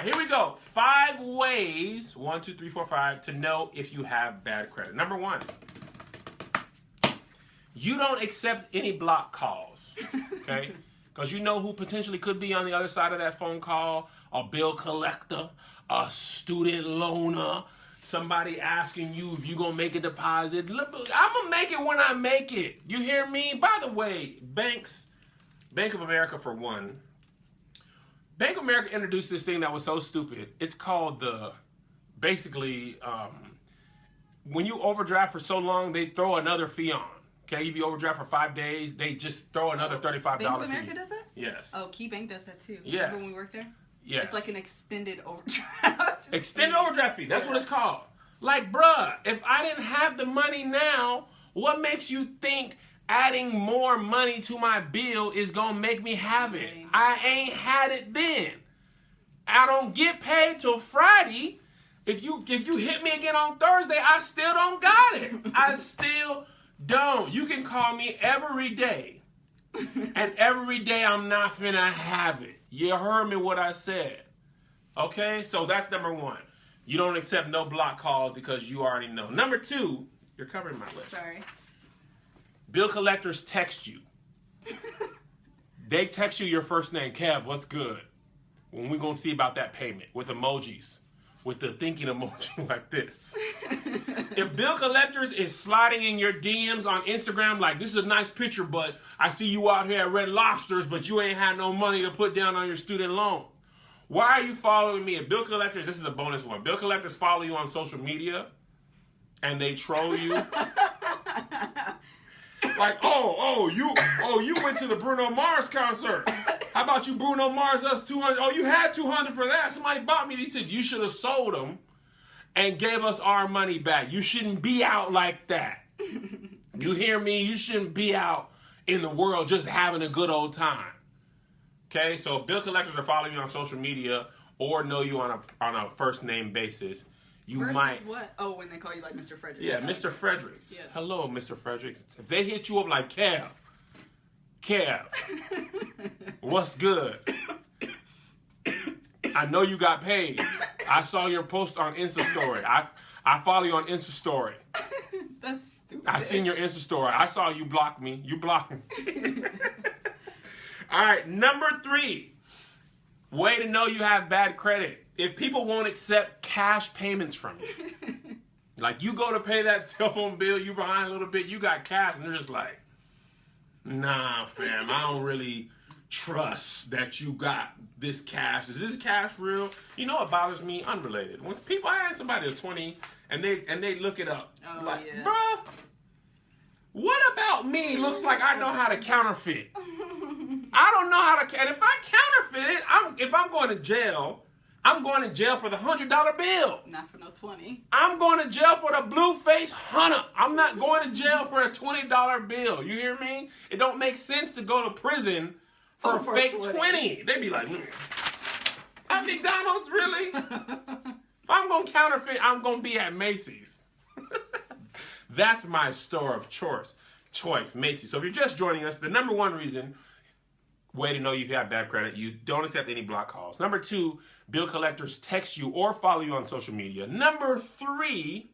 right, here we go. 5 ways, 1, 2, 3, 4, 5, to know if you have bad credit. Number 1, you don't accept any block calls, okay? Because you know who potentially could be on the other side of that phone call. A bill collector, a student loaner, somebody asking you if you're going to make a deposit. Look, I'm going to make it when I make it. You hear me? By the way, banks, Bank of America for one, Bank of America introduced this thing that was so stupid. It's called basically, when you overdraft for so long, they throw another fee on. Okay, you be overdraft for 5 days, they just throw another $35 fee. Bank of America does that? Yes. Oh, KeyBank does that too. Yes. Remember when we worked there? Yes. It's like an extended overdraft. Extended overdraft fee. That's what it's called. Like, bruh, if I didn't have the money now, what makes you think adding more money to my bill is going to make me have it? I ain't had it then. I don't get paid till Friday. If you hit me again on Thursday, I still don't got it. I still don't. You can call me every day. And every day I'm not finna have it. You heard me what I said. Okay? So that's number 1. You don't accept no block calls because you already know. Number 2, you're covering my list. Sorry. Bill collectors text you. They text you your first name, Kev, what's good? When we gonna see about that payment with emojis, with the thinking emoji like this. If bill collectors is sliding in your DMs on Instagram like, this is a nice picture, but I see you out here at Red Lobsters, but you ain't had no money to put down on your student loan. Why are you following me? If bill collectors, this is a bonus one. Bill collectors follow you on social media and they troll you. Like, you went to the Bruno Mars concert. How about you, Bruno Mars, us 200? Oh, you had 200 for that. Somebody bought me these things. You should have sold them and gave us our money back. You shouldn't be out like that. You hear me? You shouldn't be out in the world just having a good old time. Okay, so if bill collectors are following you on social media or know you on a first name basis, you Versus might. What? Oh, when they call you like Mr. Fredericks. Yeah, Mr. Fredericks. Yes. Hello, Mr. Fredericks. If they hit you up like, Kev, what's good? I know you got paid. I saw your post on Insta Story. I follow you on Insta Story. That's stupid. I seen your Insta Story. I saw you block me. You blocked me. All right, number 3. Way to know you have bad credit. If people won't accept cash payments from you. Like, you go to pay that cell phone bill, you behind a little bit, you got cash, and they're just like, nah, fam, I don't really trust that you got this cash. Is this cash real? You know what bothers me? Unrelated. When people, I had somebody at 20, and they look it up. Oh, like, yeah. bruh, what about me looks like I know how to counterfeit? I don't know how to, and if I counterfeit it, if I'm going to jail, I'm going to jail for the $100 bill. Not for no 20. I'm going to jail for the blue face hunter. I'm not going to jail for a $20 bill. You hear me? It don't make sense to go to prison for a fake 20. They be like, at McDonald's, really? If I'm going to counterfeit, I'm going to be at Macy's. That's my store of choice, Macy's. So if you're just joining us, the number 1 reason, way to know you've had bad credit, you don't accept any block calls. Number 2, bill collectors text you or follow you on social media. Number 3,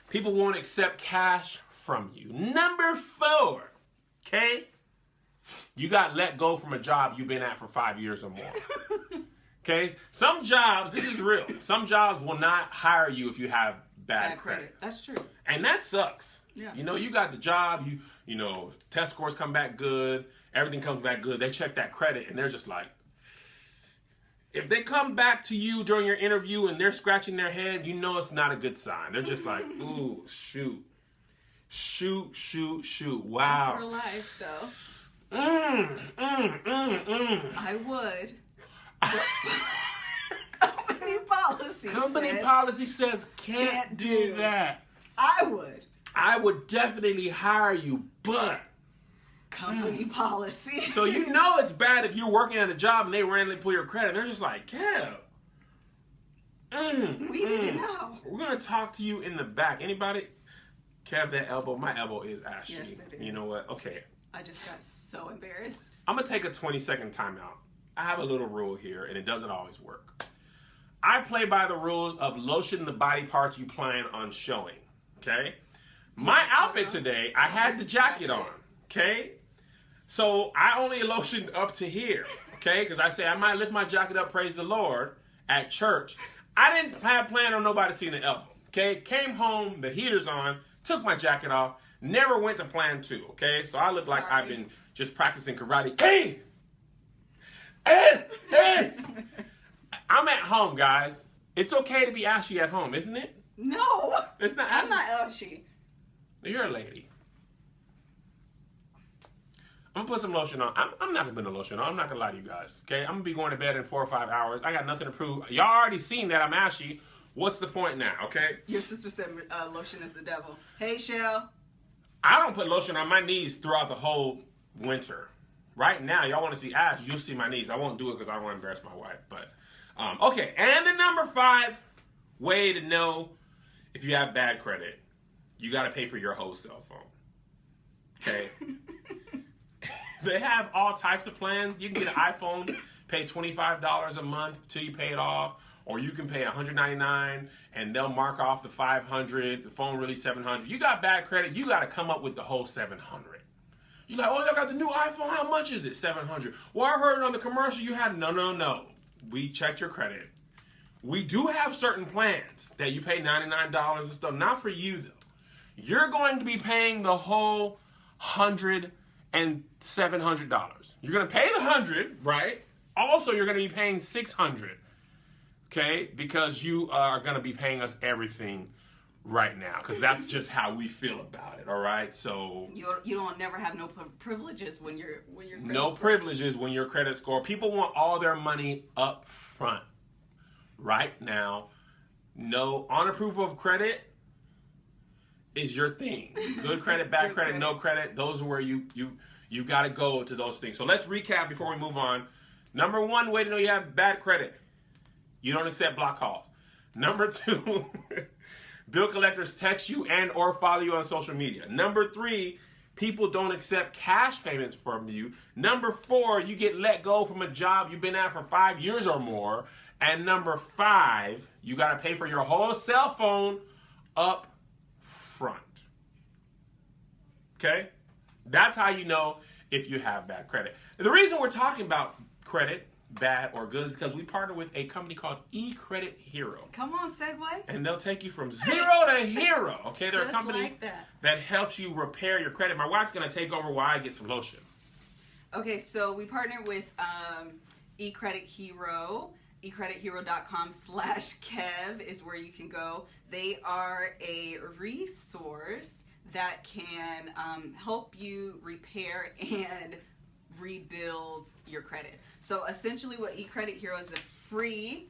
people won't accept cash from you. Number 4, okay? You got let go from a job you've been at for 5 years or more. Okay? Some jobs, this is real, some jobs will not hire you if you have bad credit. That's true. And that sucks. Yeah. You know, you got the job, you know, test scores come back good, everything comes back good. They check that credit and they're just like, if they come back to you during your interview and they're scratching their head, you know it's not a good sign. They're just like, ooh, shoot. Wow. That's real life, though. I would. Company policy says can't do that. I would definitely hire you, but company policy. So you know it's bad if you're working at a job and they randomly pull your credit. They're just like, Kev. We didn't know. We're gonna talk to you in the back. Anybody? Kev, that elbow. My elbow is ashy. Yes, it is. You know what? Okay. I just got so embarrassed. I'm gonna take a 20-second timeout. I have a little rule here, and it doesn't always work. I play by the rules of lotion the body parts you plan on showing, okay? My outfit today, I had the jacket on, okay? So I only lotioned up to here, okay? Because I say I might lift my jacket up, praise the Lord, at church. I didn't have plan on nobody seeing the elbow, okay? Came home, the heater's on, took my jacket off, never went to plan 2, okay? So I look like I've been just practicing karate. Hey! Hey! Hey! I'm at home, guys. It's okay to be ashy at home, isn't it? No. It's not. I'm not ashy. You're a lady. I'm gonna put some lotion on. I'm not gonna put no lotion on. I'm not gonna lie to you guys. Okay, I'm gonna be going to bed in 4 or 5 hours. I got nothing to prove. Y'all already seen that I'm ashy. What's the point now? Okay. Your sister said lotion is the devil. Hey, Shell. I don't put lotion on my knees throughout the whole winter. Right now, y'all want to see ash? You'll see my knees. I won't do it because I don't want to embarrass my wife. But okay. And the number 5 way to know if you have bad credit, you got to pay for your whole cell phone. Okay. They have all types of plans. You can get an iPhone, pay $25 a month till you pay it off, or you can pay $199 and they'll mark off the $500. The phone really $700. You got bad credit, you got to come up with the whole $700. You're like, oh, y'all got the new iPhone. How much is it? $700. Well, I heard on the commercial you had no. We checked your credit. We do have certain plans that you pay $99 and stuff. Not for you though. You're going to be paying the whole $100 and $700. You're going to pay the $100, right? Also, you're going to be paying $600, okay? Because you are going to be paying us everything right now, because that's just how we feel about it. All right, so you don't never have no privileges when your no privileges when your credit score. People want all their money up front. Right now, no on approval of credit is your thing. Good credit, bad credit, no credit. Those are where you got to go to those things. So let's recap before we move on. Number 1 way to know you have bad credit: you don't accept block calls. Number 2, bill collectors text you and or follow you on social media. Number 3, people don't accept cash payments from you. Number 4, you get let go from a job you've been at for 5 years or more. And number 5, you got to pay for your whole cell phone up front. Okay? That's how you know if you have bad credit. The reason we're talking about credit, bad or good, is because we partner with a company called eCredit Hero. Come on, segue. And they'll take you from 0 to hero. Okay? They're a company like that helps you repair your credit. My wife's going to take over while I get some lotion. Okay, so we partner with eCredit Hero. eCreditHero.com/Kev is where you can go. They are a resource that can help you repair and rebuild your credit. So essentially what eCredit Hero is a free,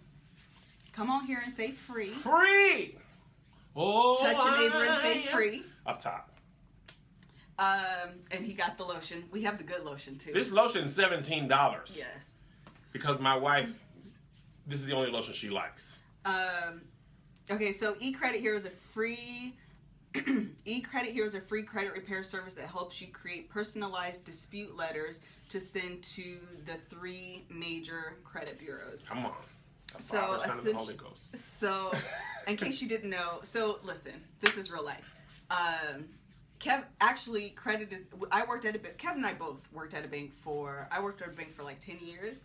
come on here and say free. Free! Oh, touch your neighbor and say free. Up top. And he got the lotion. We have the good lotion too. This lotion is $17. Yes. Because my wife, this is the only lotion she likes. Okay, so eCredit Hero is a free eCredit Hero is a free credit repair service that helps you create personalized dispute letters to send to the 3 major credit bureaus. Come on. So, in case you didn't know, so listen, this is real life. Kev, actually, credit is. I worked at a bank. Kev and I both worked at a bank I worked at a bank for like 10 years.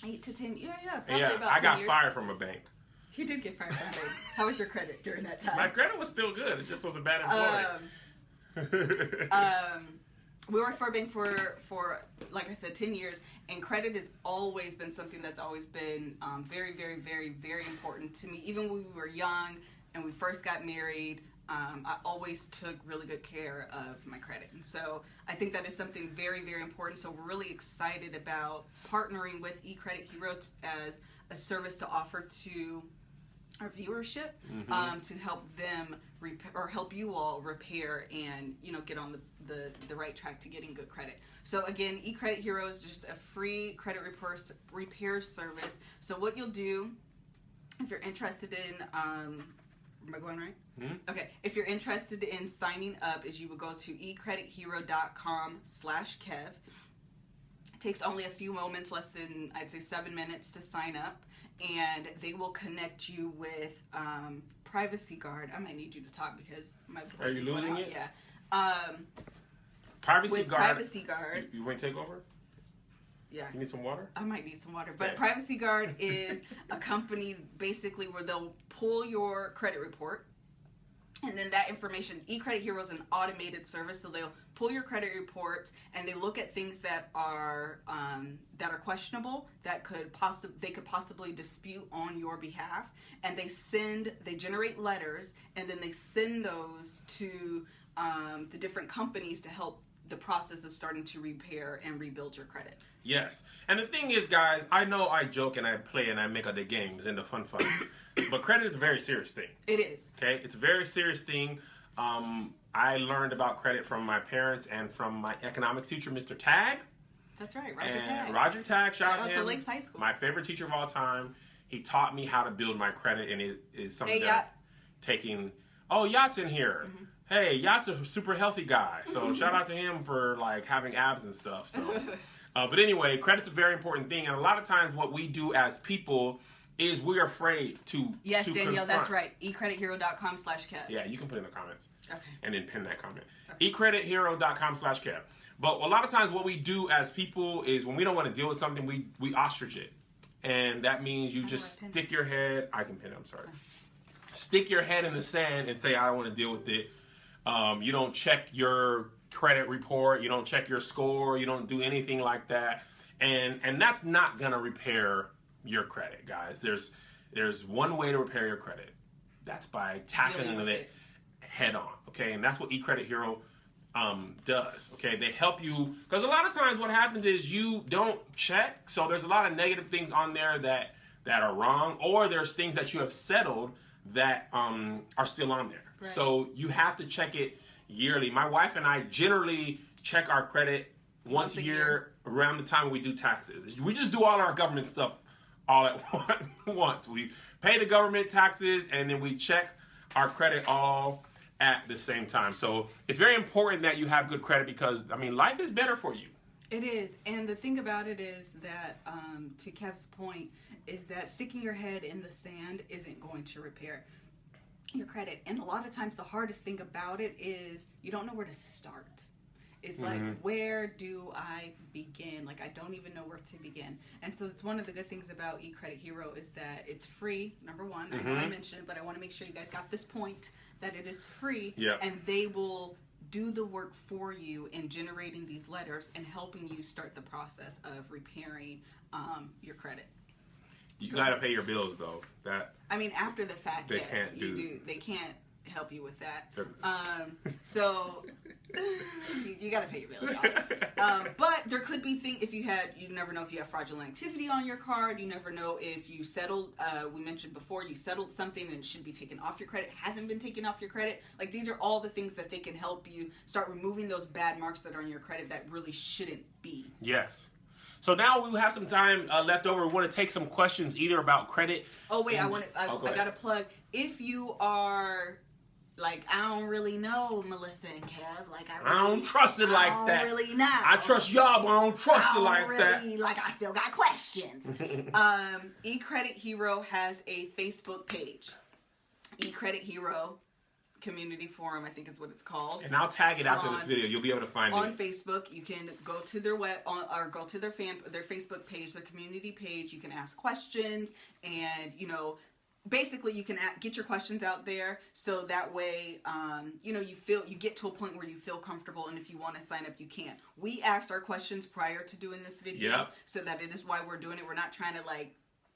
8 to 10. Yeah, probably about 10 years. I got fired from a bank. He did get fired from a bank. How was your credit during that time? My credit was still good. It just was a bad employee. We worked for a bank for like I said, 10 years, and credit has always been something that's always been very, very, very, very important to me. Even when we were young and we first got married, I always took really good care of my credit. And so I think that is something very, very important. So we're really excited about partnering with eCredit Hero as a service to offer to our viewership, to help them repair, or help you all repair and get on the right track to getting good credit. So again, eCredit Hero is just a free credit repair service. So what you'll do, if you're interested in am I going right? Okay. If you're interested in signing up, is you would go to eCreditHero.com/Kev. It takes only a few moments, less than, I'd say, 7 minutes to sign up, and they will connect you with Privacy Guard. I might need you to talk because my voice Are you losing it? Yeah. Privacy with Guard. Privacy Guard. You want to take over? Yeah. You need some water? I might need some water. But Okay. Privacy Guard is a company basically where they'll pull your credit report. And then that information, eCredit Hero is an automated service, so they'll pull your credit report and they look at things that are questionable, that they could possibly dispute on your behalf, and they generate letters, and then they send those to the different companies to help the process of starting to repair and rebuild your credit. Yes. And the thing is, guys, I know I joke and I play and I make other games and the fun. But credit is a very serious thing. It is. Okay? It's a very serious thing. I learned about credit from my parents and from my economics teacher, Mr. Tag. That's right, Roger Tag. Roger Tag, shout out to to him. Lakes High School. My favorite teacher of all time. He taught me how to build my credit, and it is something that I'm taking. Oh, Yacht's in here. Mm-hmm. Hey, Yacht's a super healthy guy. So shout out to him for like having abs and stuff. So, but anyway, credit's a very important thing, and a lot of times what we do as people is we're afraid to. Yes, to Danielle, confront. that's right. eCreditHero.com/Kev. Yeah, you can put in the comments. Okay. And then pin that comment. Okay. eCreditHero.com/Kev. But a lot of times what we do as people is when we don't want to deal with something, we ostrich it. And that means you just stick your head. I can pin it, I'm sorry. Stick your head in the sand and say, I don't want to deal with it. You don't check your credit report. You don't check your score. You don't do anything like that. And that's not going to repair your credit, guys. There's one way to repair your credit. That's by tackling it head on, okay? And that's what eCredit Hero does, okay? They help you, because a lot of times what happens is you don't check, so there's a lot of negative things on there that are wrong, or there's things that you have settled that are still on there. Right. So you have to check it yearly. My wife and I generally check our credit once a year around the time we do taxes. We just do all our government stuff all at once. We pay the government taxes and then we check our credit all at the same time. So it's very important that you have good credit because, I mean, life is better for you. It is. And the thing about it is that, to Kev's point, is that sticking your head in the sand isn't going to repair your credit. And a lot of times the hardest thing about it is you don't know where to start. It's like, where do I begin? Like, I don't even know where to begin. And so it's one of the good things about eCredit Hero is that it's free, number one. I know I mentioned it, but I want to make sure you guys got this point, that it is free. Yep. And they will do the work for you in generating these letters and helping you start the process of repairing your credit. You got to pay your bills, though. That I mean, after the fact, they can't do. They can't help you with that. So you got to pay your bills, y'all. But there could be things you never know if you have fraudulent activity on your card. You never know if you settled. We mentioned before you settled something and it should be taken off your credit. Hasn't been taken off your credit. Like, these are all the things that they can help you start removing those bad marks that are on your credit that really shouldn't be. Yes. So now we have some time left over. We want to take some questions either about credit. Oh wait, I got to plug. If you are like, I don't really know Melissa and Kev. Like, I don't trust it like that. I don't really know. I trust y'all, but I don't trust it like that. Like, I still got questions. eCredit Hero has a Facebook page. eCredit Hero Community Forum, I think is what it's called. And I'll tag it after this video. You'll be able to find it. On Facebook, you can go to their or go to their Facebook page, their community page. You can ask questions, and basically you can get your questions out there, so that way you get to a point where you feel comfortable, and if you want to sign up, you can. We asked our questions prior to doing this video, so that it is why we're doing it. We're not trying to like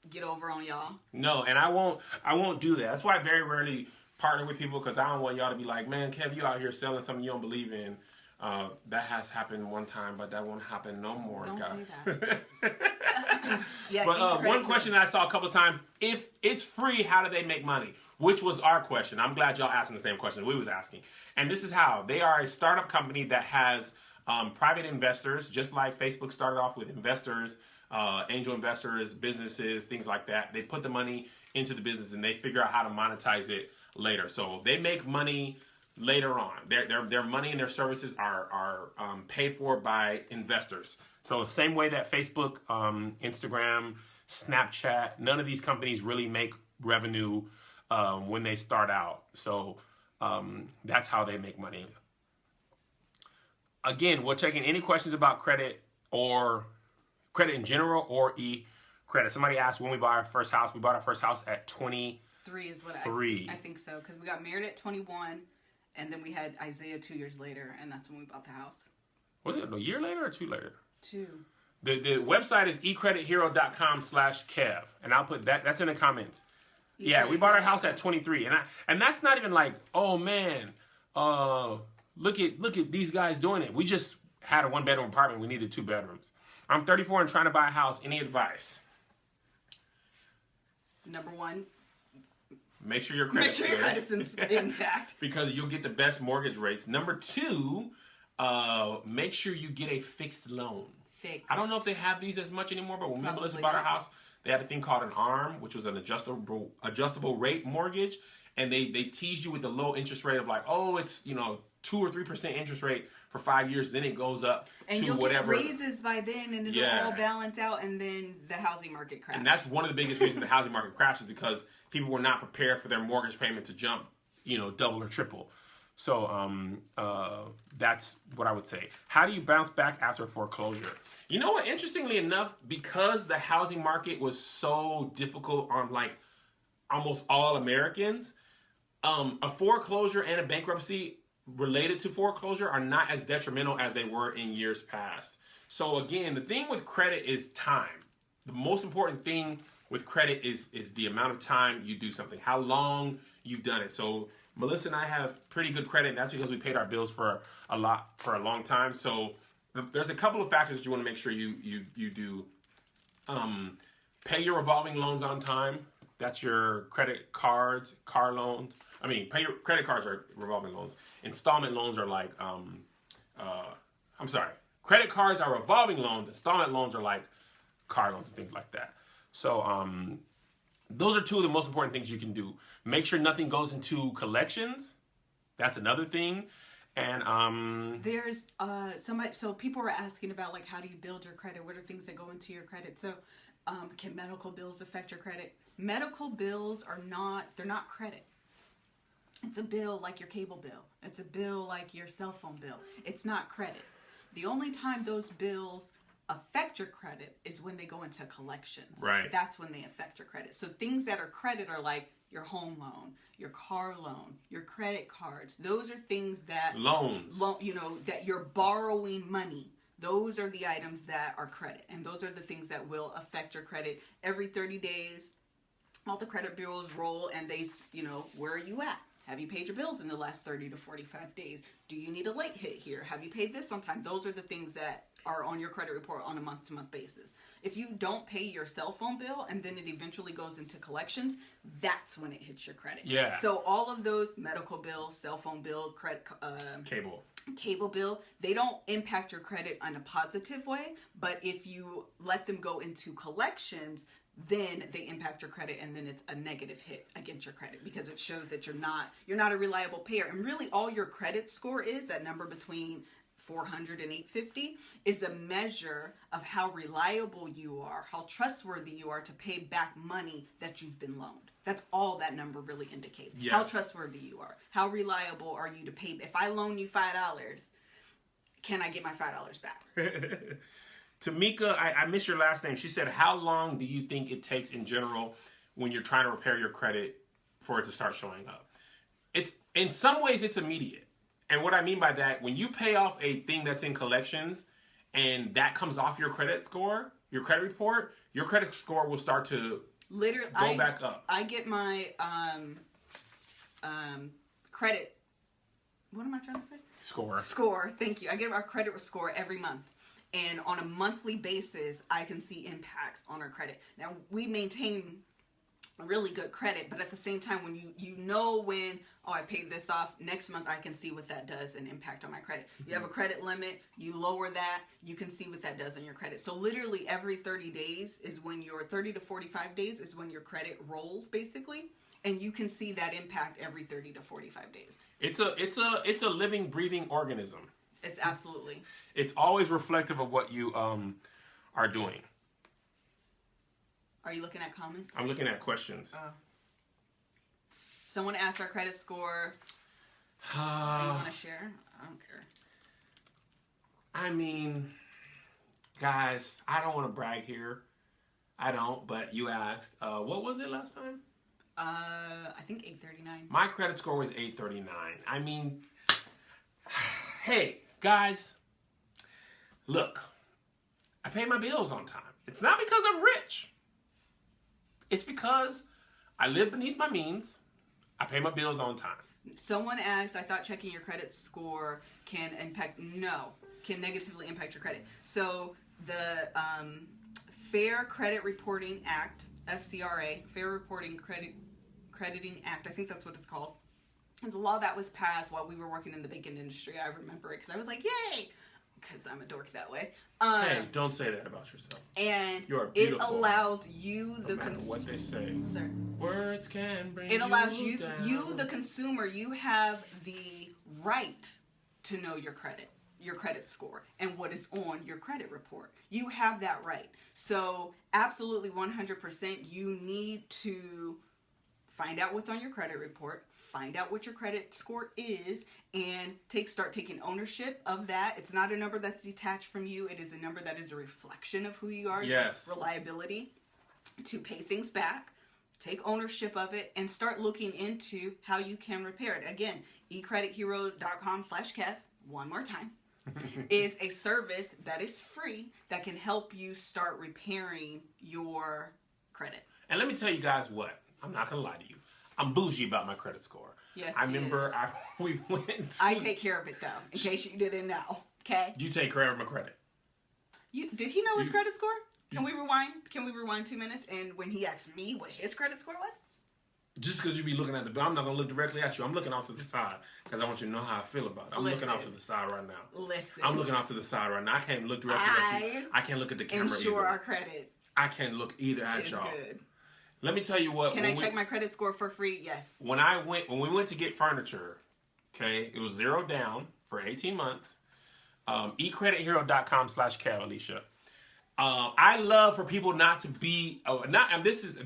get over on y'all. No, and I won't do that. That's why I very rarely partner with people, because I don't want y'all to be like, man, Kev, you out here selling something you don't believe in. That has happened one time, but that won't happen no more, don't guys. Say that. Yeah, but one question that I saw a couple times: if it's free, how do they make money? Which was our question. I'm glad y'all asking the same question we was asking. And this is how. They are a startup company that has private investors, just like Facebook started off with investors, angel investors, businesses, things like that. They put the money into the business and they figure out how to monetize it later. So they make money later on. Their money and their services are paid for by investors. So same way that Facebook, Instagram, Snapchat, none of these companies really make revenue when they start out. So that's how they make money. Again, we're taking any questions about credit or credit in general or e-credit. Somebody asked when we bought our first house. We bought our first house at 23 is what I think so, because we got married at 21, and then we had Isaiah 2 years later, and that's when we bought the house. Was it a year later or 2 later? 2. The website is ecredithero.com/Kev, and I'll put that. That's in the comments. Yeah, we bought our house at 23, and that's not even like, oh man, look at these guys doing it. We just had a 1-bedroom apartment. We needed 2 bedrooms. I'm 34 and trying to buy a house. Any advice? Number 1. Make sure your credit's intact. Because you'll get the best mortgage rates. Number 2, make sure you get a fixed loan. I don't know if they have these as much anymore, but when me and Melissa bought our house, they had a thing called an ARM, which was an adjustable rate mortgage, and they teased you with the low interest rate of like, oh, it's 2 or 3% interest rate for 5 years, then it goes up and to you'll whatever. Get raises by then, and it'll all balance out, and then the housing market crashes. And that's one of the biggest reasons the housing market crashes, because people were not prepared for their mortgage payment to jump, double or triple. So that's what I would say. How do you bounce back after foreclosure? You know what? Interestingly enough, because the housing market was so difficult on like almost all Americans, a foreclosure and a bankruptcy related to foreclosure are not as detrimental as they were in years past. So again, the thing with credit is time. The most important thing with credit is the amount of time you do something, how long you've done it. So Melissa and I have pretty good credit, and that's because we paid our bills for a long time. So there's a couple of factors that you want to make sure you do. Pay your revolving loans on time. That's your credit cards, car loans. I mean, pay your credit cards are revolving loans. Installment loans are like, I'm sorry. Credit cards are revolving loans. Installment loans are like car loans and things like that. So those are 2 of the most important things you can do. Make sure nothing goes into collections. That's another thing. And there's somebody. So people were asking about like, how do you build your credit? What are things that go into your credit? So can medical bills affect your credit? Medical bills they're not credit. It's a bill like your cable bill. It's a bill like your cell phone bill. It's not credit. The only time those bills affect your credit is when they go into collections. Right. That's when they affect your credit. So things that are credit are like your home loan, your car loan, your credit cards. Those are things that that you're borrowing money. Those are the items that are credit, and those are the things that will affect your credit. Every 30 days, all the credit bureaus roll, and they, where are you at? Have you paid your bills in the last 30 to 45 days? Do you need a late hit here? Have you paid this on time? Those are the things that are on your credit report on a month-to-month basis. If you don't pay your cell phone bill and then it eventually goes into collections, that's when it hits your credit. Yeah. So all of those medical bills, cell phone bill, credit, cable bill, they don't impact your credit in a positive way. But if you let them go into collections, then they impact your credit, and then it's a negative hit against your credit because it shows that you're not a reliable payer. And really all your credit score is, that number between 400 and 850, is a measure of how reliable you are, how trustworthy you are to pay back money that you've been loaned. That's all that number really indicates. Yes. How trustworthy you are. How reliable are you to pay? If I loan you $5, can I get my $5 back? Tamika, I missed your last name. She said, how long do you think it takes in general when you're trying to repair your credit for it to start showing up? It's in some ways it's immediate. And what I mean by that, when you pay off a thing that's in collections and that comes off your credit score, your credit report, your credit score will start to go back up. I get my credit, what am I trying to say? Score, thank you. I get our credit score every month. And on a monthly basis, I can see impacts on our credit. Now, we maintain really good credit, but at the same time, when when I paid this off, next month I can see what that does and impact on my credit. You have a credit limit, you lower that, you can see what that does on your credit. So literally every 30 days is when 30 to 45 days is when your credit rolls, basically, and you can see that impact every 30 to 45 days. It's a living, breathing organism. It's absolutely. It's always reflective of what you are doing. Are you looking at comments? I'm looking at questions. Oh. Someone asked our credit score. Do you want to share? I don't care. I mean, guys, I don't want to brag here. I don't, but you asked. What was it last time? I think 839. My credit score was 839. I mean, hey, guys, look, I pay my bills on time. It's not because I'm rich. It's because I live beneath my means. I pay my bills on time. Someone asked, I thought checking your credit score can negatively impact your credit. So the Fair Credit Reporting Act, FCRA, Fair Reporting Crediting Act, I think that's what it's called. It's a law that was passed while we were working in the banking industry. I remember it because I was like, yay! Because I'm a dork that way. Hey, don't say that about yourself. And You're it beautiful. allows you, No matter what they say. Sir. Words can bring It allows you you, the consumer, you have the right to know your credit score, and what is on your credit report. You have that right. So absolutely 100%, you need to find out what's on your credit report, find out what your credit score is, and start taking ownership of that. It's not a number that's detached from you. It is a number that is a reflection of who you are. Yes. Your reliability to pay things back. Take ownership of it and start looking into how you can repair it. Again, ecredithero.com/Kev, one more time, is a service that is free that can help you start repairing your credit. And let me tell you guys what. I'm not going to lie to you. I'm bougie about my credit score. Yes, I remember we went to... I take care of it, though, in case you didn't know. Okay? You take care of my credit. Did he know his credit score? Can we rewind? Can we rewind 2 minutes? And when he asked me what his credit score was? Just because you be looking at the bill, I'm not going to look directly at you. I'm looking off to the side because I want you to know how I feel about it. I'm looking off to the side right now. Listen. I'm looking off to the side right now. I can't look directly at you. I can't look at the camera ensure either. our credit. I can't look either at y'all. Good. Let me tell you what. Can I check my credit score for free? Yes. When we went to get furniture, okay, it was 0 down for 18 months. ecredithero.com/Kev, Alicia. I love for people not to be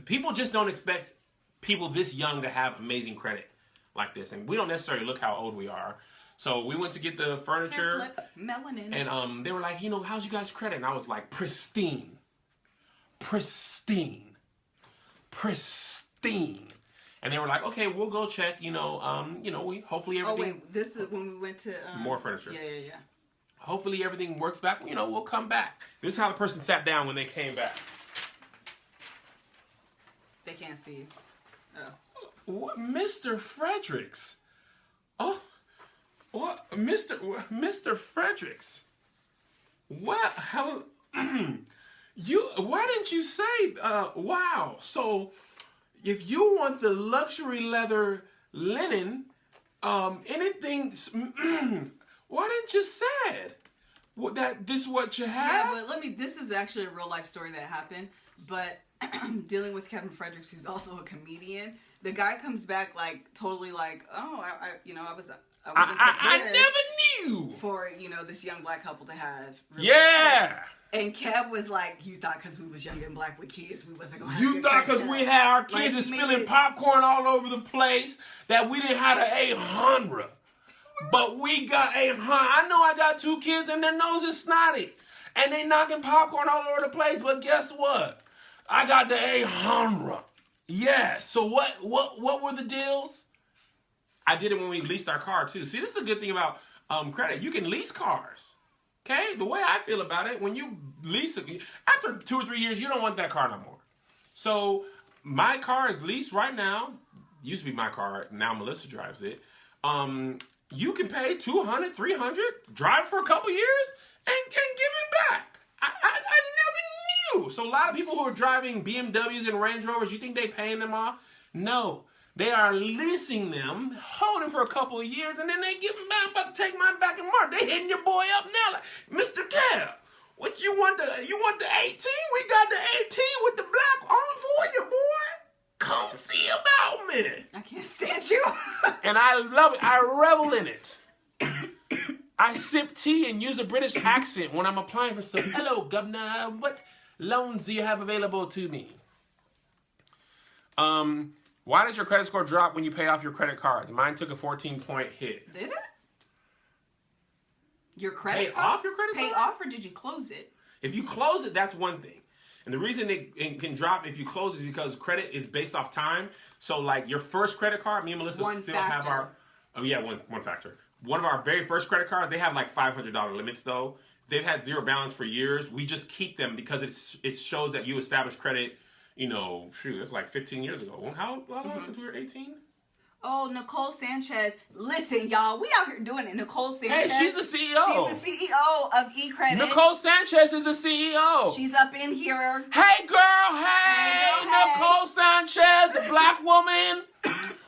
people just don't expect people this young to have amazing credit like this, and we don't necessarily look how old we are. So we went to get the furniture, melanin, and they were like, how's you guys' credit? And I was like, pristine. And they were like, okay, we'll go check. We hopefully everything. Oh wait, this is when we went to more furniture. Yeah. Hopefully everything works back. We'll come back. This is how the person sat down when they came back. They can't see you. Oh. What, Mr. Fredericks? Oh, what, Mr. Fredericks? What? How? Why didn't you say? Wow. So, if you want the luxury leather linen, anything. Why didn't you say it? This is what you have? Yeah, but this is actually a real life story that happened. But dealing with Kevin Fredericks, who's also a comedian, the guy comes back totally I never knew for this young black couple to have. Yeah. And Kev was like, you thought because we was young and black with kids, we wasn't going to have You thought because we had our kids and spilling popcorn all over the place that we didn't have the 800. But we got 800. I know I got 2 kids and their nose is snotty. And they knocking popcorn all over the place. But guess what? I got the 800. Yeah. So what were the deals? I did it when we leased our car too. See, this is a good thing about credit. You can lease cars. Okay? The way I feel about it, when you lease it, after 2 or 3 years, you don't want that car no more. So my car is leased right now. Used to be my car. Now Melissa drives it. You can pay $200, $300, drive for a couple years, and give it back. I never knew. So a lot of people who are driving BMWs and Range Rovers, you think they paying them off? No. They are leasing them, holding for a couple of years, and then they give them back. I'm about to take mine back in March. They hitting your boy up now like, Mr. Kev, what you want the 18? We got the 18 with the black on for you, boy. Come see about me. I can't stand you. And I love it. I revel in it. I sip tea and use a British accent when I'm applying for stuff. Hello, governor. What loans do you have available to me? Why does your credit score drop when you pay off your credit cards? Mine took a 14-point hit. Did it? Your credit Pay card? off your credit Pay card? off, or did you close it? If you close it, that's one thing. And the reason it can drop if you close is because credit is based off time. So like your first credit card, me and Melissa have our, one factor. One of our very first credit cards, they have like $500 limits though. They've had zero balance for years. We just keep them because it shows that you established credit, it's like 15 years ago. How long since we were 18? Oh, Nicole Sanchez. Listen, y'all, we out here doing it. Nicole Sanchez. Hey, she's the CEO. She's the CEO of eCredit. Nicole Sanchez is the CEO. She's up in here. Hey, girl. Hey, Nicole Sanchez, a black woman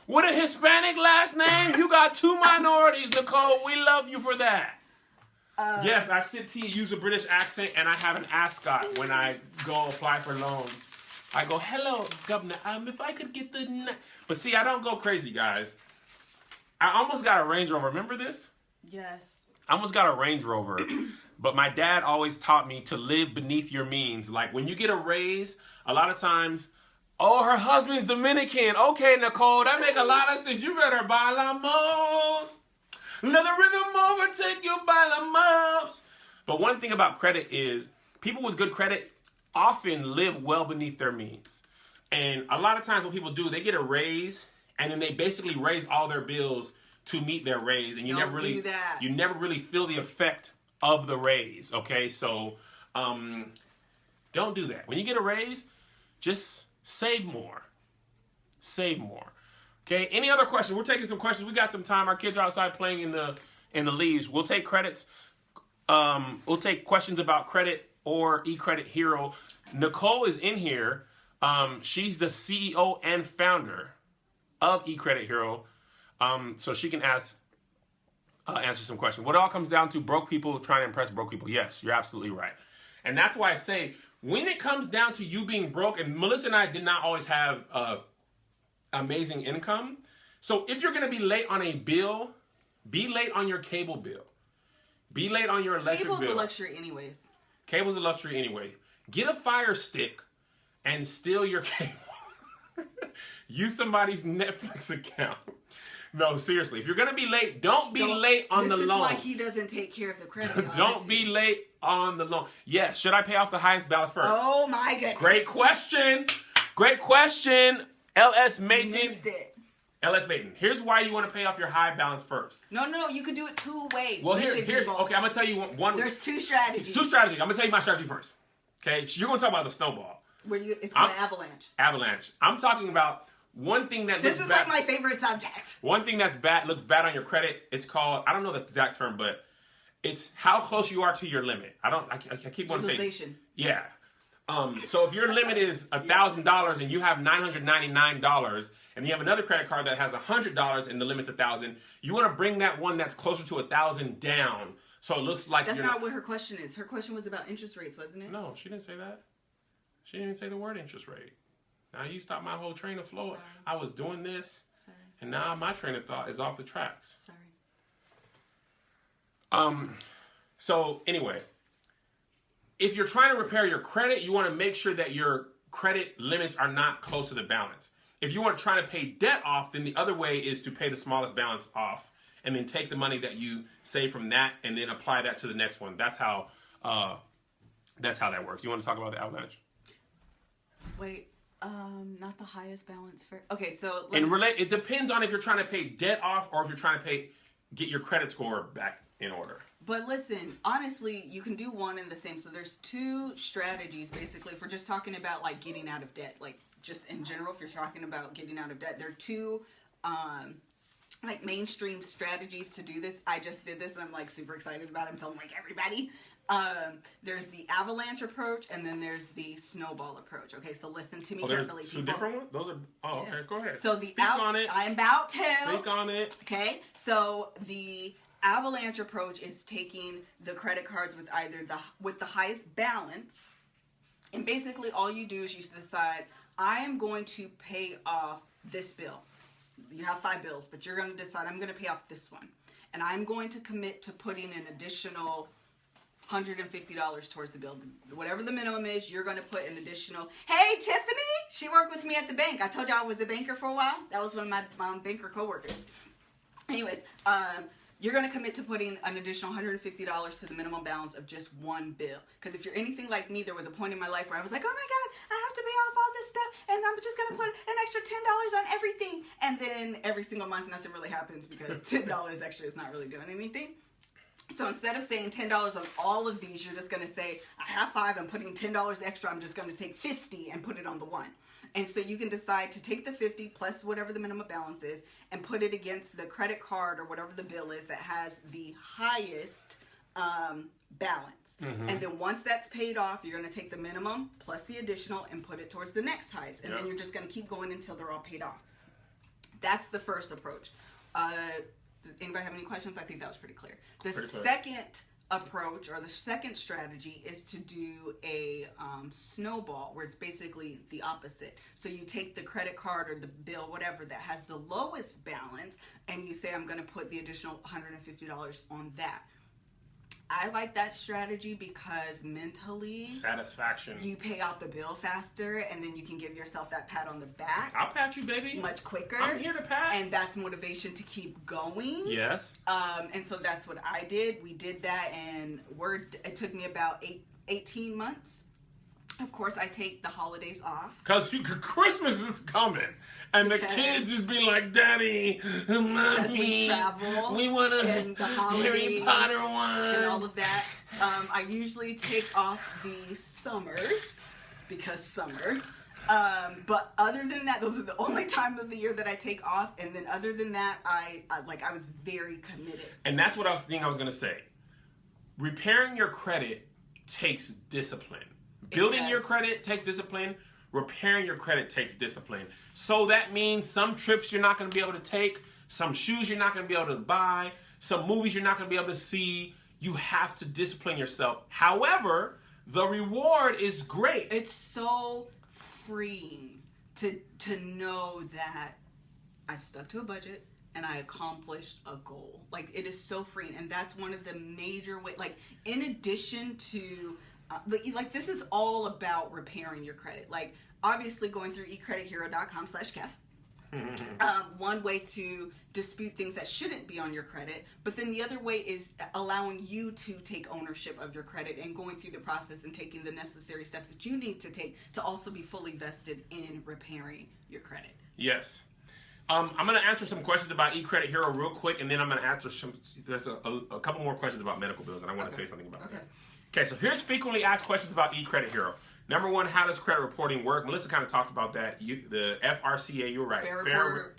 with a Hispanic last name. You got 2 minorities, Nicole. We love you for that. Yes, I sip tea, use a British accent, and I have an ascot when I go apply for loans. I go, hello, governor, if I could get the... But see, I don't go crazy, guys. I almost got a Range Rover. Remember this? Yes. I almost got a Range Rover. But my dad always taught me to live beneath your means. Like, when you get a raise, a lot of times, oh, her husband's Dominican. Okay, Nicole, that make a lot of sense. You better buy Lamos. Let the rhythm overtake you, buy Lamos. But one thing about credit is people with good credit often live well beneath their means. And a lot of times what people do, they get a raise and then they basically raise all their bills to meet their raise. And you never really feel the effect of the raise. Okay, so don't do that. When you get a raise, just save more. Save more. Okay, any other questions? We're taking some questions. We got some time. Our kids are outside playing in the leaves. We'll take credits. We'll take questions about credit or eCredit Hero. Nicole is in here. She's the CEO and founder of eCredit Hero. So she can answer some questions. What it all comes down to, broke people trying to impress broke people. Yes, you're absolutely right. And that's why I say, when it comes down to you being broke, and Melissa and I did not always have amazing income. So if you're going to be late on a bill, be late on your cable bill. Be late on your electric bill. Cable's a luxury anyways. Cable's a luxury anyway. Get a Fire Stick and steal your cable. Use somebody's Netflix account. No, seriously. If you're going to be late, don't be late on the loan. This is why he doesn't take care of the credit. Don't be late on the loan. Yes, should I pay off the highest balance first? Oh, my goodness. Great question. Great question. L.S. Mayton. Missed it. L.S. Mayton. Here's why you want to pay off your high balance first. No, you can do it 2 ways. Well, here. Okay, I'm going to tell you one. There's 2 strategies. 2 strategies. I'm going to tell you my strategy first. Okay, you're going to talk about the snowball. It's called avalanche. Avalanche. I'm talking about one thing that looks bad. This is like my favorite subject. One thing that's bad, looks bad on your credit. It's called, I don't know the exact term, but it's how close you are to your limit. I keep wanting to say. Yeah. So if your limit is $1,000 and you have $999, and you have another credit card that has $100 and the limit's $1,000, you want to bring that one that's closer to $1,000 down. So it looks like that's not what her question is. Her question was about interest rates, wasn't it? No, she didn't say that. She didn't even say the word interest rate. Now you stopped my whole train of flow. Sorry. I was doing this, and now my train of thought is off the tracks. Sorry. So anyway, if you're trying to repair your credit, you want to make sure that your credit limits are not close to the balance. If you want to try to pay debt off, then the other way is to pay the smallest balance off, and then take the money that you save from that, and then apply that to the next one. That's how that works. You want to talk about the avalanche? Wait. Not the highest balance for. Okay, so it depends on if you're trying to pay debt off or if you're trying to get your credit score back in order. But listen, honestly, you can do one and the same. So there's 2 strategies basically for just talking about like getting out of debt. Like just in general, if you're talking about getting out of debt, there are 2 like mainstream strategies to do this. I just did this and I'm like super excited about it. I'm telling like everybody. There's the avalanche approach and then there's the snowball approach. Okay, so listen to me carefully. There's 2 different ones? Those are okay, go ahead. So Speak on it. I'm about to. Speak on it. Okay, so the avalanche approach is taking the credit cards with either with the highest balance, and basically all you do is you decide, I am going to pay off this bill. You have 5 bills, but you're going to decide, I'm going to pay off this one. and I'm going to commit to putting an additional $150 towards the bill. Whatever the minimum is, you're going to put an additional. Hey, Tiffany, she worked with me at the bank. I told you I was a banker for a while. That was one of my banker coworkers. Anyways, you're going to commit to putting an additional $150 to the minimum balance of just one bill. Because if you're anything like me, there was a point in my life where I was like, oh my God, I have to pay off all this stuff, and I'm just going to put an extra $10 on everything. And then every single month, nothing really happens because $10 extra is not really doing anything. So instead of saying $10 on all of these, you're just going to say, I have 5, I'm putting $10 extra, I'm just going to take 50 and put it on the one. And so you can decide to take the 50 plus whatever the minimum balance is and put it against the credit card or whatever the bill is that has the highest balance. Mm-hmm. And then once that's paid off, you're going to take the minimum plus the additional and put it towards the next highest. And then you're just going to keep going until they're all paid off. That's the first approach. Does anybody have any questions? I think that was pretty clear. The second approach or the second strategy is to do a snowball, where it's basically the opposite. So you take the credit card or the bill, whatever, that has the lowest balance, and you say, I'm going to put the additional $150 on that. I like that strategy because mentally, satisfaction, you pay off the bill faster, and then you can give yourself that pat on the back. I'll pat you, baby. Much quicker. I'm here to pat. And that's motivation to keep going. Yes. And so that's what I did. We did that, and it took me about 18 months. Of course, I take the holidays off. Because Christmas is coming. And the kids just be like, Daddy, Mommy, we travel, we want a Harry Potter one. And all of that. I usually take off the summers, because summer. But other than that, those are the only time of the year that I take off. And then other than that, I was very committed. And that's what I was going to say. Repairing your credit takes discipline. Building your credit takes discipline. Repairing your credit takes discipline. So that means some trips you're not going to be able to take, some shoes you're not going to be able to buy, some movies you're not going to be able to see. You have to discipline yourself. However, the reward is great. It's so freeing to know that I stuck to a budget and I accomplished a goal. Like, it is so freeing. And that's one of the major ways, like, in addition to like, this is all about repairing your credit. Like, obviously going through ecredithero.com/Kev. One way to dispute things that shouldn't be on your credit, but then the other way is allowing you to take ownership of your credit and going through the process and taking the necessary steps that you need to take to also be fully vested in repairing your credit. Yes. I'm going to answer some questions about eCredit Hero real quick, and then I'm going to answer there's a couple more questions about medical bills, and I want to say something about that. Okay, so here's frequently asked questions about eCredit Hero. Number one, how does credit reporting work? Melissa kind of talks about that. The FRCA, you're right. Fair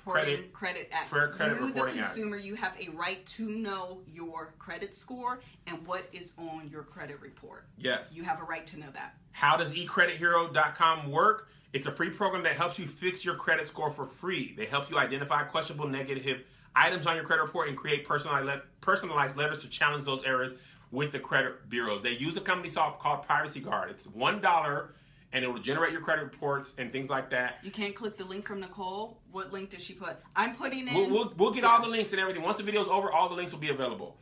Credit Act. Fair Credit you, Reporting the Act. consumer, you have a right to know your credit score and what is on your credit report. Yes. You have a right to know that. How does eCreditHero.com work? It's a free program that helps you fix your credit score for free. They help you identify questionable negative items on your credit report and create personalized letters to challenge those errors with the credit bureaus. They use a company called Privacy Guard. It's $1 and it will generate your credit reports and things like that. You can't click the link from Nicole. What link does she put? I'm putting in. We'll get all the links and everything. Once the video's over, all the links will be available.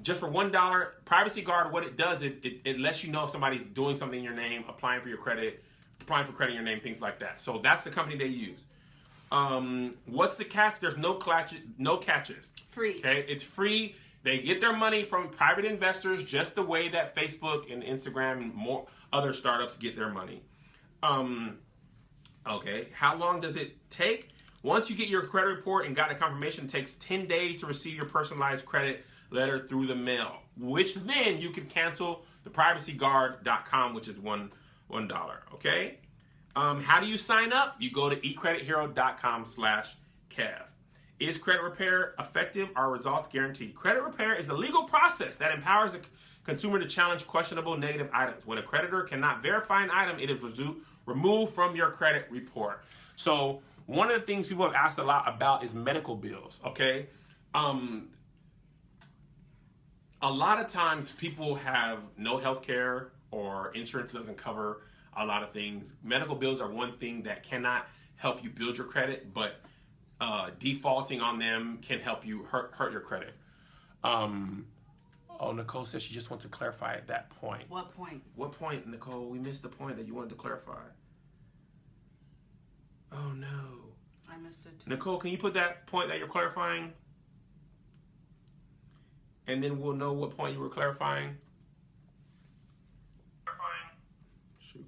Just for $1, Privacy Guard, what it does is it lets you know if somebody's doing something in your name, applying for credit in your name, things like that. So that's the company they use. What's the catch? There's no catches. Free. Okay, it's free. They get their money from private investors just the way that Facebook and Instagram and more other startups get their money. Okay, how long does it take? Once you get your credit report and got a confirmation, it takes 10 days to receive your personalized credit letter through the mail, which then you can cancel the privacyguard.com, which is $1. Okay? How do you sign up? You go to ecredithero.com/Kev. Is credit repair effective? Are results guaranteed? Credit repair is a legal process that empowers a consumer to challenge questionable negative items. When a creditor cannot verify an item, it is removed from your credit report. So one of the things people have asked a lot about is medical bills, okay? A lot of times people have no health care or insurance doesn't cover a lot of things. Medical bills are one thing that cannot help you build your credit, but defaulting on them can help you hurt your credit. Oh, Nicole says she just wants to clarify at that point. What point? What point, Nicole? We missed the point that you wanted to clarify. Oh, no. I missed it too. Nicole, can you put that point that you're clarifying? And then we'll know what point you were clarifying. Shoot.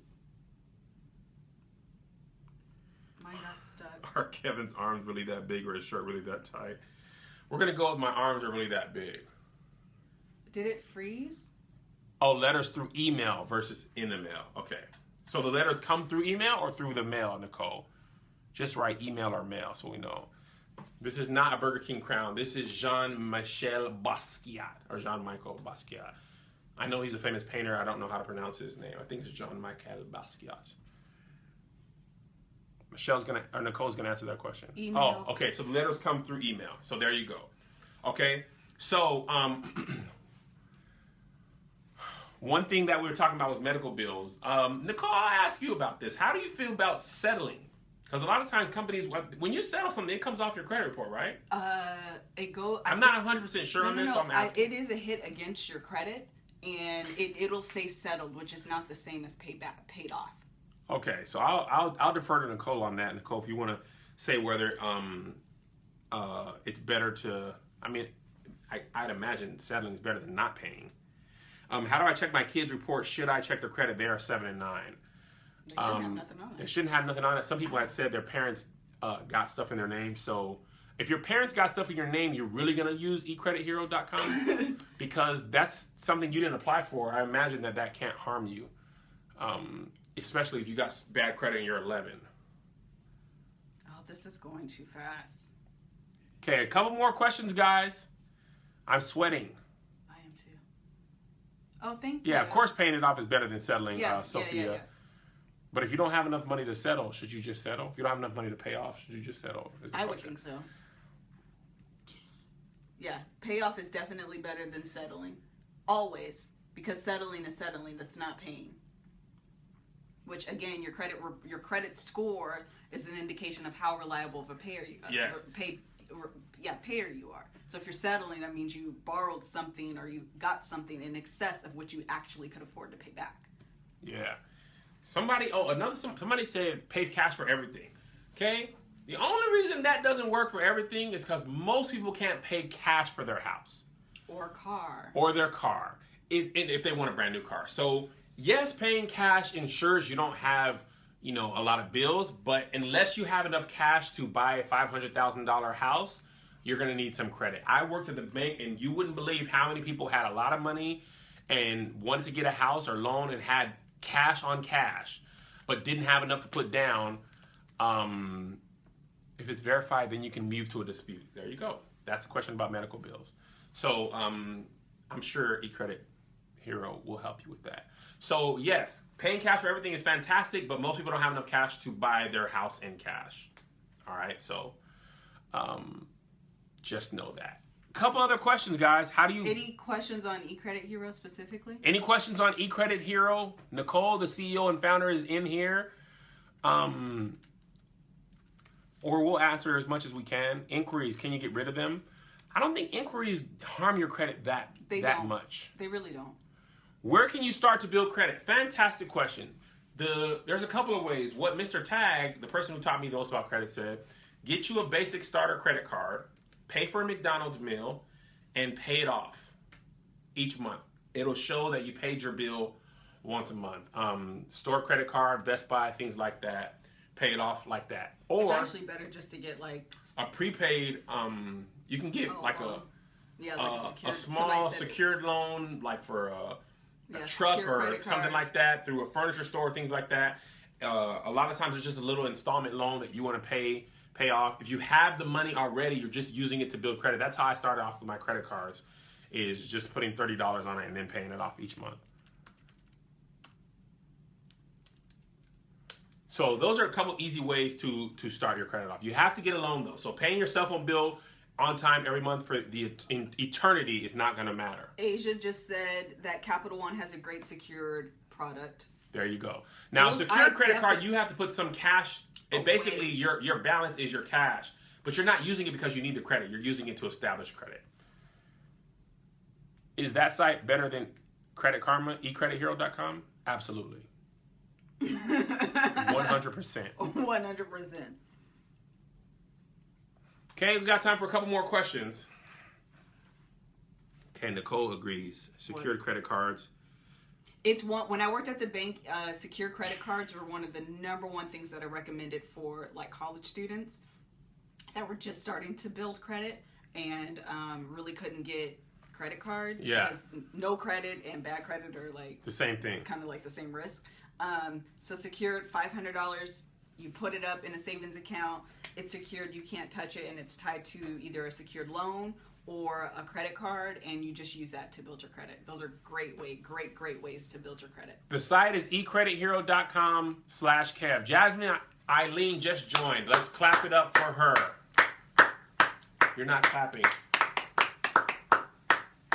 Mine got stuck. Are Kevin's arms really that big or his shirt really that tight? We're going to go with my arms are really that big. Did it freeze? Oh, letters through email versus in the mail. Okay. So the letters come through email or through the mail, Nicole? Just write email or mail so we know. This is not a Burger King crown. This is Jean-Michel Basquiat, or Jean-Michel Basquiat. I know he's a famous painter. I don't know how to pronounce his name. I think it's Jean-Michel Basquiat. Nicole's gonna answer that question. Email. Oh, okay. So the letters come through email. So there you go. Okay. So one thing that we were talking about was medical bills. Nicole, I'll ask you about this. How do you feel about settling? Because a lot of times companies, when you settle something, it comes off your credit report, right? I'm not 100% sure on this, so I'm asking. It is a hit against your credit, and it'll say settled, which is not the same as paid off. Okay, so I'll defer to Nicole on that. Nicole, if you want to say whether it's better to, I'd imagine settling is better than not paying. How do I check my kids' report? Should I check their credit? They are 7 and 9. They shouldn't have nothing on it. They shouldn't have nothing on it. Some people had said their parents got stuff in their name. So if your parents got stuff in your name, you're really going to use ecredithero.com because that's something you didn't apply for. I imagine that can't harm you, especially if you got bad credit and you're 11. Oh, this is going too fast. Okay, a couple more questions, guys. I'm sweating. I am too. Oh, thank you. Yeah, of course paying it off is better than settling, Sophia. Yeah. But if you don't have enough money to settle, should you just settle? If you don't have enough money to pay off, should you just settle? I would think so. Yeah, payoff is definitely better than settling. Always. Because settling is settling. That's not paying. Which, again, your credit score is an indication of how reliable of a payer you are. Yes. Payer you are. So if you're settling, that means you borrowed something or you got something in excess of what you actually could afford to pay back. Yeah. Somebody said pay cash for everything. Okay? The only reason that doesn't work for everything is because most people can't pay cash for their house. Or car. Or their car. If they want a brand new car. So, yes, paying cash ensures you don't have, a lot of bills, but unless you have enough cash to buy a $500,000 house, you're going to need some credit. I worked at the bank, and you wouldn't believe how many people had a lot of money and wanted to get a house or loan and had cash on cash, but didn't have enough to put down. If it's verified, then you can move to a dispute. There you go. That's a question about medical bills. So I'm sure eCredit Hero will help you with that. So yes, paying cash for everything is fantastic, but most people don't have enough cash to buy their house in cash. All right, so just know that. Couple other questions, guys. Any questions on eCredit Hero specifically? Any questions on eCredit Hero? Nicole, the CEO and founder, is in here. Or we'll answer as much as we can. Inquiries, can you get rid of them? I don't think inquiries harm your credit that much. They really don't. Where can you start to build credit? Fantastic question. There's a couple of ways. What Mr. Tag, the person who taught me the most about credit, said, get you a basic starter credit card, pay for a McDonald's meal, and pay it off each month. It'll show that you paid your bill once a month. Store credit card, Best Buy, things like that. Pay it off like that. Or it's actually better just to get like a prepaid. You can get a small secured loan, like for a truck or something like that, through a furniture store, things like that. A lot of times it's just a little installment loan that you want to pay off. If you have the money already, you're just using it to build credit. That's how I started off with my credit cards, is just putting $30 on it and then paying it off each month. So those are a couple easy ways to start your credit off. You have to get a loan though. So paying your cell phone bill on time every month for the eternity is not going to matter. Asia just said that Capital One has a great secured product. There you go. Now, secured credit card, you have to put some cash. Basically, your balance is your cash, but you're not using it because you need the credit. You're using it to establish credit. Is that site better than Credit Karma, eCreditHero.com? Absolutely. 100%. 100%. Okay, we got time for a couple more questions. Okay, Nicole agrees. Secured credit cards. It's one. When I worked at the bank, secure credit cards were one of the #1 things that I recommended for like college students that were just starting to build credit and really couldn't get credit cards. Yeah. Because no credit and bad credit are like the same thing. Kind of like the same risk. So secured $500. You put it up in a savings account. It's secured. You can't touch it, and it's tied to either a secured loan or a credit card, and you just use that to build your credit. Those are great ways to build your credit. The site is eCreditHero.com/Kev. Jasmine Eileen just joined. Let's clap it up for her. You're not clapping.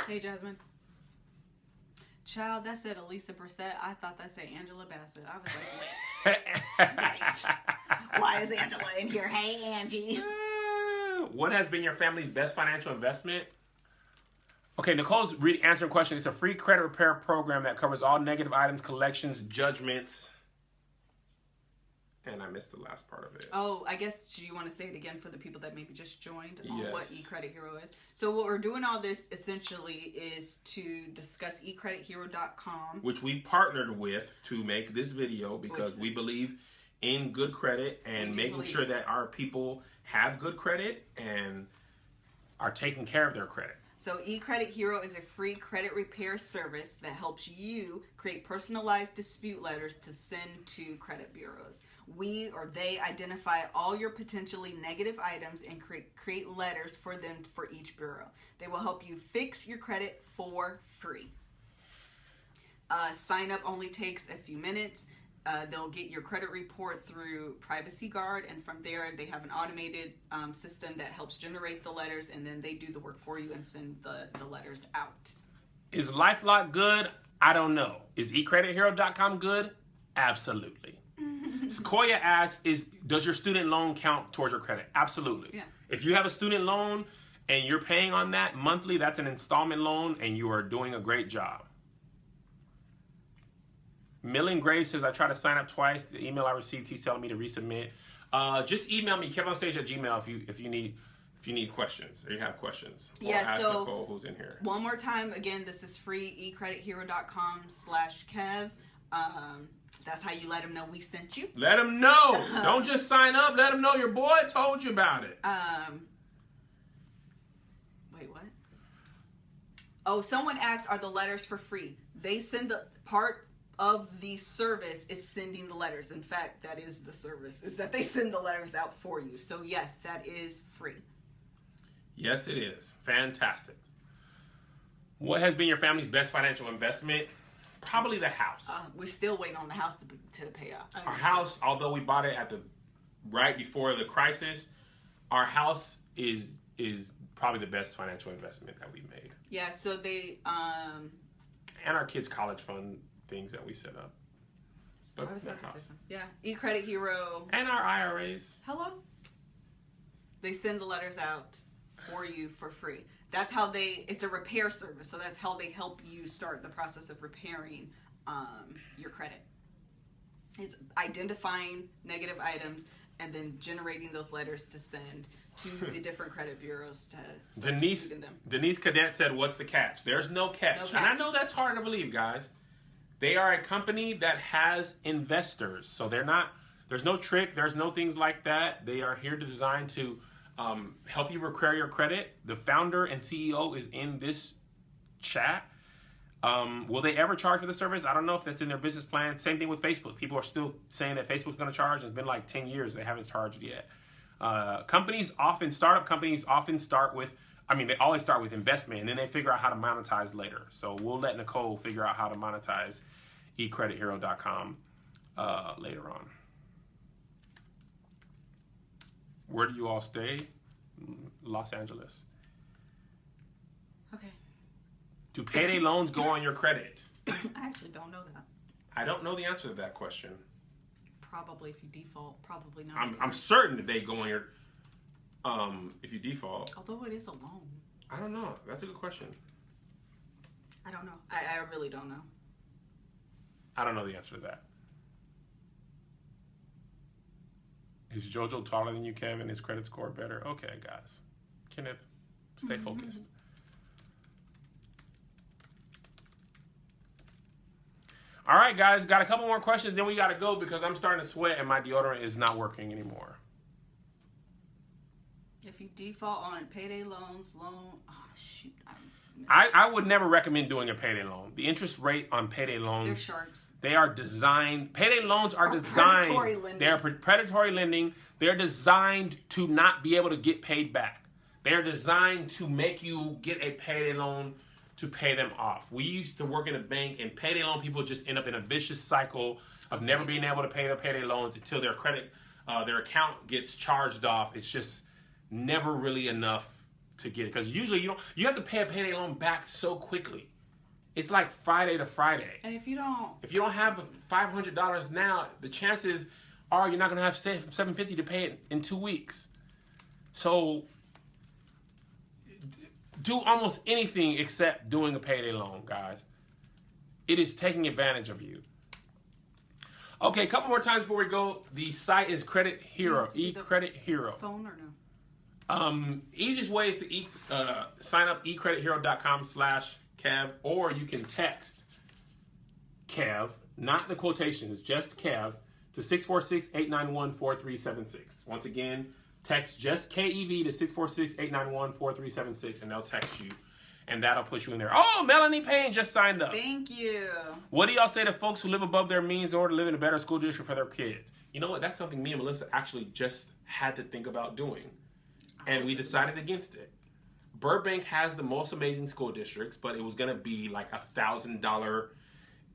Hey, Jasmine. Child, that said Elisa Brissett. I thought that said Angela Bassett. I was like, wait. Why is Angela in here? Hey, Angie. What has been your family's best financial investment? Okay, Nicole's answering a question. It's a free credit repair program that covers all negative items, collections, judgments. And I missed the last part of it. Oh, I guess, do you want to say it again for the people that maybe just joined on Yes. what eCredit Hero is? So what we're doing all this essentially is to discuss eCreditHero.com. Which we partnered with to make this video because we believe in good credit and making sure that our people have good credit and are taking care of their credit. So eCredit Hero is a free credit repair service that helps you create personalized dispute letters to send to credit bureaus. We or they identify all your potentially negative items and create letters for them for each bureau. They will help you fix your credit for free. Sign up only takes a few minutes. They'll get your credit report through Privacy Guard, and from there they have an automated system that helps generate the letters, and then they do the work for you and send the letters out. Is LifeLock good? I don't know. Is eCreditHero.com good? Absolutely. Sequoia asks, does your student loan count towards your credit? Absolutely. Yeah. If you have a student loan and you're paying on that monthly, that's an installment loan, and you are doing a great job. Millen Graves says, I tried to sign up twice. The email I received keeps telling me to resubmit. Just email me, KevOnStage@gmail if you need questions or you have questions. Or ask Nicole who's in here. One more time, again, this is free, eCreditHero.com/Kev. That's how you let them know we sent you. Let them know. Don't just sign up. Let them know your boy told you about it. Wait, what? Oh, someone asked, are the letters for free? They send the part of the service is sending the letters. In fact, that is the service, is that they send the letters out for you. So yes, that is free. Yes, it is. Fantastic. What has been your family's best financial investment? Probably the house. We're still waiting on the house to pay off. Our house, although we bought it right before the crisis, our house is probably the best financial investment that we've made. Yeah, so they and our kids' college fund things that we set up. But yeah, eCredit Hero and our IRAs. Hello. They send the letters out for you for free. That's how it's a repair service, so that's how they help you start the process of repairing your credit. It's identifying negative items and then generating those letters to send to the different credit bureaus to start disputing them. Denise Cadet said, what's the catch? There's no catch. And I know that's hard to believe, guys. They are a company that has investors. So there's no trick. There's no things like that. They are here to design to help you repair your credit. The founder and CEO is in this chat. Will they ever charge for the service? I don't know if that's in their business plan. Same thing with Facebook. People are still saying that Facebook's going to charge. It's been like 10 years. They haven't charged yet. Startup companies often start with, they always start with investment, and then they figure out how to monetize later. So we'll let Nicole figure out how to monetize eCreditHero.com later on. Where do you all stay? Los Angeles. Okay. Do payday loans go on your credit? I actually don't know that. I don't know the answer to that question. Probably if you default, probably not. I'm certain that they go on your, if you default. Although it is a loan. I don't know. That's a good question. I don't know. I really don't know. I don't know the answer to that. Is JoJo taller than you, Kevin? His credit score better? Okay, guys. Kenneth, stay focused. All right, guys. Got a couple more questions, then we got to go because I'm starting to sweat and my deodorant is not working anymore. If you default on payday loans, shoot. I would never recommend doing a payday loan. The interest rate on payday loans, they're sharks. They are designed, payday loans are designed, predatory lending. They're predatory lending. They're designed to not be able to get paid back. They're designed to make you get a payday loan to pay them off. We used to work in a bank, and payday loan people just end up in a vicious cycle of never being able to pay their payday loans until their their account gets charged off. It's just never really enough to get it, because usually you have to pay a payday loan back so quickly. It's like Friday to Friday. And if you don't have $500 now, the chances are you're not going to have $750 to pay it in 2 weeks. So do almost anything except doing a payday loan, guys. It is taking advantage of you. Okay, a couple more times before we go. The site is Credit Hero, eCredit Hero. Phone or no? Easiest way is to sign up ecredithero.com/Kev, or you can text Kev, not the quotations, just Kev, to 646-891-4376. Once again, text just KEV to 646-891-4376, and they'll text you, and that'll put you in there. Oh, Melanie Payne just signed up. Thank you. What do y'all say to folks who live above their means in order to live in a better school district for their kids? You know what? That's something me and Melissa actually just had to think about doing. And we decided against it. Burbank has the most amazing school districts, but it was going to be like $1,000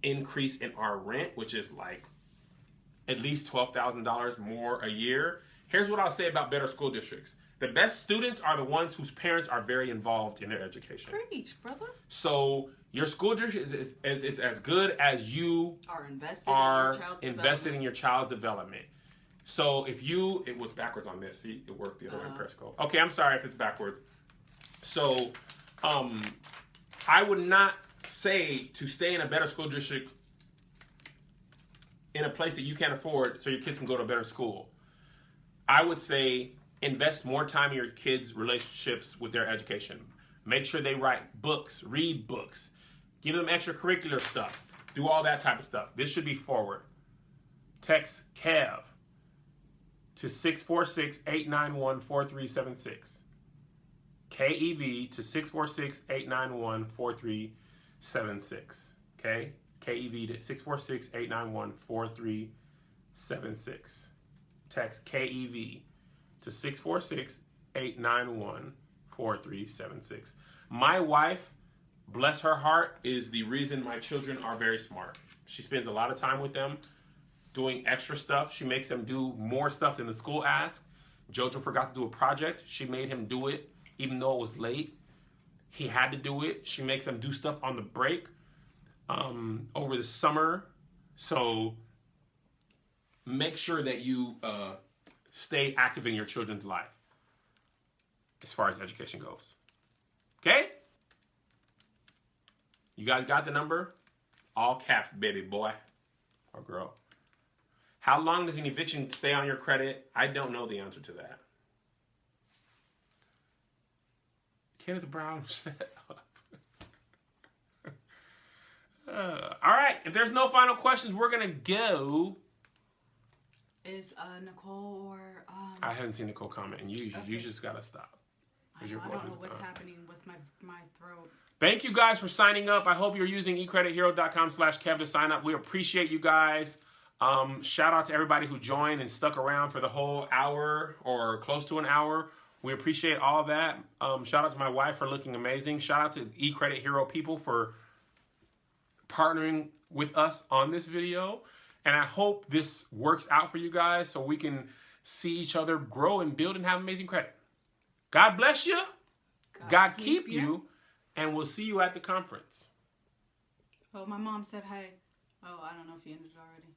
increase in our rent, which is like at least $12,000 more a year. Here's what I'll say about better school districts. The best students are the ones whose parents are very involved in their education. Preach, brother. So your school district is as good as you are invested in your child's development. So if it was backwards on this. See, it worked the other way in Periscope. Okay, I'm sorry if it's backwards. So I would not say to stay in a better school district in a place that you can't afford so your kids can go to a better school. I would say invest more time in your kids' relationships with their education. Make sure they write books, read books, give them extracurricular stuff, do all that type of stuff. This should be forward. Text Kev to 646-891-4376. KEV to 646-891-4376. Okay? KEV to 646-891-4376. Text KEV to 646-891-4376. My wife, bless her heart, is the reason my children are very smart. She spends a lot of time with them doing extra stuff. She makes them do more stuff than the school asks. Jojo forgot to do a project. She made him do it even though it was late. He had to do it. She makes them do stuff on the break over the summer. So make sure that you stay active in your children's life as far as education goes. Okay? You guys got the number? All caps, baby boy or girl. How long does an eviction stay on your credit? I don't know the answer to that. Kenneth Brown, shut up. All right, if there's no final questions, we're going to go. Is Nicole or... I haven't seen Nicole comment, and you just got to stop. I don't know what's happening with my throat. Thank you guys for signing up. I hope you're using ecredithero.com/Kev to sign up. We appreciate you guys. Shout out to everybody who joined and stuck around for the whole hour or close to an hour. We appreciate all of that. Shout out to my wife for looking amazing. Shout out to eCredit Hero people for partnering with us on this video. And I hope this works out for you guys so we can see each other grow and build and have amazing credit. God bless you. God keep you. And we'll see you at the conference. Oh, my mom said hi. Oh, I don't know if you ended already.